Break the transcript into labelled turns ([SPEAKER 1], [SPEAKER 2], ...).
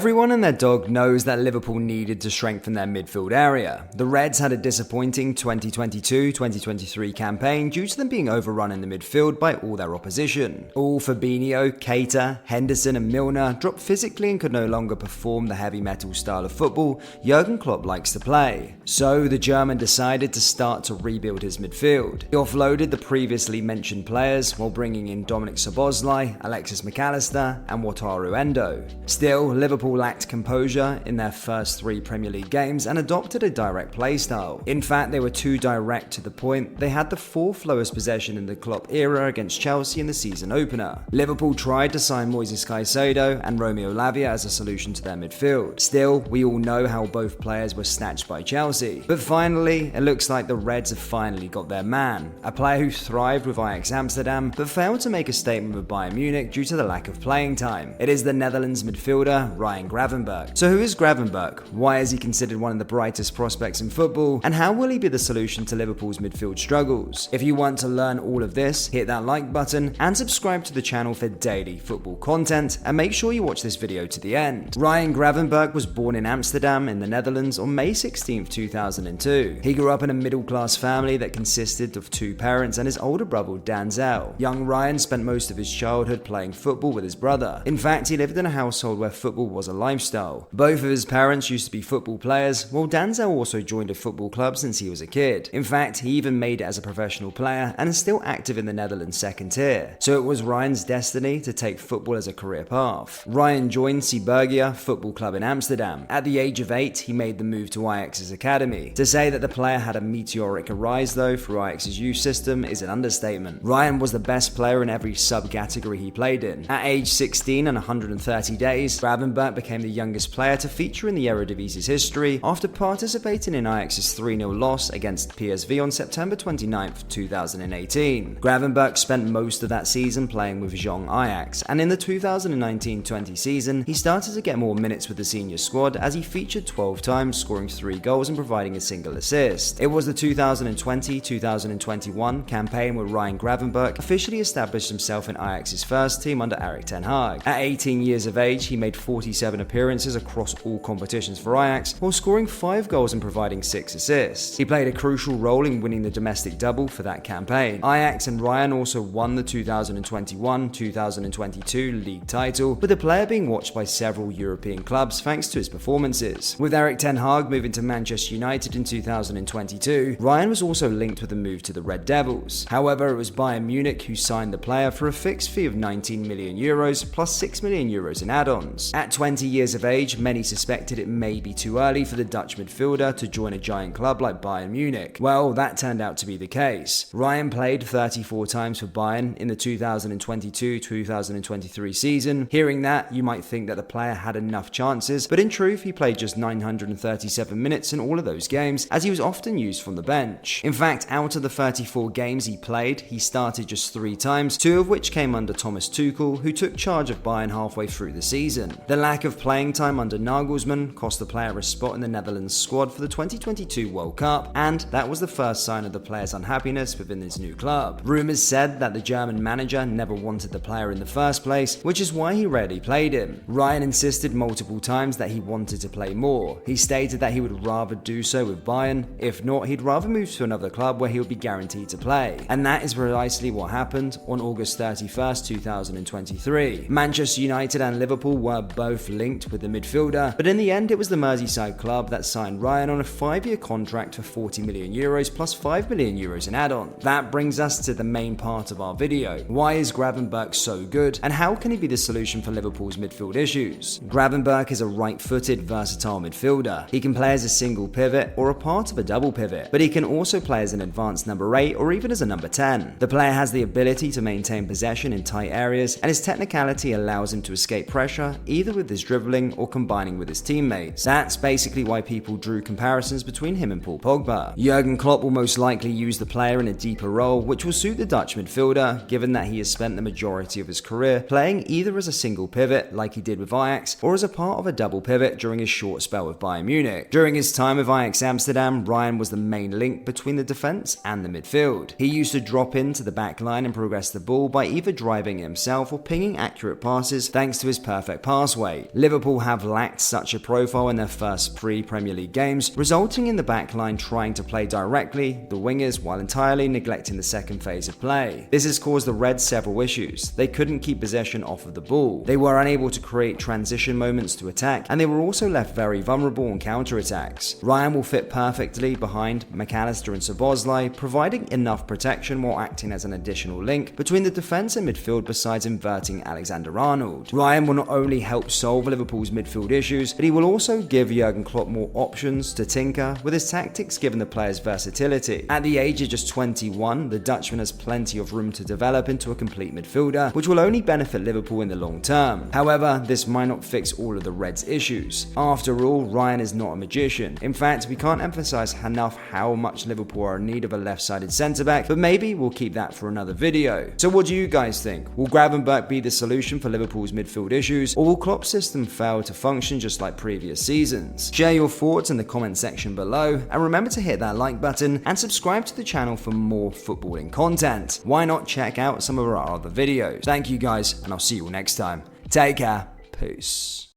[SPEAKER 1] Everyone and their dog knows that Liverpool needed to strengthen their midfield area. The Reds had a disappointing 2022-2023 campaign due to them being overrun in the midfield by all their opposition. All Fabinho, Keita, Henderson and Milner dropped physically and could no longer perform the heavy metal style of football Jurgen Klopp likes to play. So the German decided to start to rebuild his midfield. He offloaded the previously mentioned players while bringing in Dominik Szoboszlai, Alexis Mac Allister and Wataru Endo. Still, Liverpool lacked composure in their first 3 Premier League games and adopted a direct play style. In fact, they were too direct to the point they had the 4th lowest possession in the Klopp era against Chelsea in the season opener. Liverpool tried to sign Moises Caicedo and Romeo Lavia as a solution to their midfield. Still, we all know how both players were snatched by Chelsea. But finally, it looks like the Reds have finally got their man, a player who thrived with Ajax Amsterdam but failed to make a statement with Bayern Munich due to the lack of playing time. It is the Netherlands midfielder Ryan Gravenberch. So who is Gravenberch? Why is he considered one of the brightest prospects in football? And how will he be the solution to Liverpool's midfield struggles? If you want to learn all of this, hit that like button and subscribe to the channel for daily football content, and make sure you watch this video to the end. Ryan Gravenberch was born in Amsterdam in the Netherlands on May 16, 2002. He grew up in a middle-class family that consisted of 2 parents and his older brother Denzel. Young Ryan spent most of his childhood playing football with his brother. In fact, he lived in a household where football was a lifestyle. Both of his parents used to be football players, while Denzel also joined a football club since he was a kid. In fact, he even made it as a professional player and is still active in the Netherlands second tier. So it was Ryan's destiny to take football as a career path. Ryan joined Sibergia Football Club in Amsterdam. At the age of 8, he made the move to Ajax's academy. To say that the player had a meteoric rise though through Ajax's youth system is an understatement. Ryan was the best player in every subcategory he played in. At age 16 and 130 days, Gravenberch became the youngest player to feature in the Eredivisi's history after participating in Ajax's 3-0 loss against PSV on September 29, 2018. Gravenberch spent most of that season playing with Jong Ajax, and in the 2019-20 season, he started to get more minutes with the senior squad as he featured 12 times, scoring 3 goals and providing a single assist. It was the 2020-2021 campaign where Ryan Gravenberch officially established himself in Ajax's first team under Erik ten Hag. At 18 years of age, he made 47 appearances across all competitions for Ajax, while scoring 5 goals and providing 6 assists. He played a crucial role in winning the domestic double for that campaign. Ajax and Ryan also won the 2021-2022 league title, with the player being watched by several European clubs thanks to his performances. With Erik ten Hag moving to Manchester United in 2022, Ryan was also linked with a move to the Red Devils. However, it was Bayern Munich who signed the player for a fixed fee of €19 million plus €6 million in add-ons. At 20 years of age, many suspected it may be too early for the Dutch midfielder to join a giant club like Bayern Munich. Well, that turned out to be the case. Ryan played 34 times for Bayern in the 2022-2023 season. Hearing that, you might think that the player had enough chances, but in truth, he played just 937 minutes in all of those games, as he was often used from the bench. In fact, out of the 34 games he played, he started just 3 times, 2 of which came under Thomas Tuchel, who took charge of Bayern halfway through the season. The lack of playing time under Nagelsmann cost the player a spot in the Netherlands squad for the 2022 World Cup, and that was the first sign of the player's unhappiness within his new club. Rumours said that the German manager never wanted the player in the first place, which is why he rarely played him. Ryan insisted multiple times that he wanted to play more. He stated that he would rather do so with Bayern. If not, he'd rather move to another club where he would be guaranteed to play. And that is precisely what happened on August 31st, 2023. Manchester United and Liverpool were both linked with the midfielder, but in the end it was the Merseyside club that signed Ryan on a 5-year contract for €40 million plus €5 million in add-on. That brings us to the main part of our video. Why is Gravenberch so good, and how can he be the solution for Liverpool's midfield issues? Gravenberch is a right-footed, versatile midfielder. He can play as a single pivot or a part of a double pivot, but he can also play as an advanced number 8 or even as a number 10. The player has the ability to maintain possession in tight areas, and his technicality allows him to escape pressure either with his dribbling or combining with his teammates. That's basically why people drew comparisons between him and Paul Pogba. Jurgen Klopp will most likely use the player in a deeper role, which will suit the Dutch midfielder, given that he has spent the majority of his career playing either as a single pivot like he did with Ajax, or as a part of a double pivot during his short spell with Bayern Munich. During his time with Ajax Amsterdam, Ryan was the main link between the defence and the midfield. He used to drop into the back line and progress the ball by either driving himself or pinging accurate passes thanks to his perfect pass weight. Liverpool have lacked such a profile in their first 3 Premier League games, resulting in the backline trying to play directly the wingers while entirely neglecting the second phase of play. This has caused the Reds several issues. They couldn't keep possession off of the ball, they were unable to create transition moments to attack, and they were also left very vulnerable on counter-attacks. Ryan will fit perfectly behind McAllister and Szoboszlai, providing enough protection while acting as an additional link between the defence and midfield besides inverting Alexander-Arnold. Ryan will not only help solve Liverpool's midfield issues, but he will also give Jurgen Klopp more options to tinker with his tactics given the player's versatility. At the age of just 21, the Dutchman has plenty of room to develop into a complete midfielder, which will only benefit Liverpool in the long term. However, this might not fix all of the Reds' issues. After all, Ryan is not a magician. In fact, we can't emphasise enough how much Liverpool are in need of a left-sided centre-back, but maybe we'll keep that for another video. So what do you guys think? Will Gravenberch be the solution for Liverpool's midfield issues, or will Klopp's system fail to function just like previous seasons? Share your thoughts in the comment section below, and remember to hit that like button and subscribe to the channel for more footballing content. Why not check out some of our other videos? Thank you guys, and I'll see you all next time. Take care. Peace.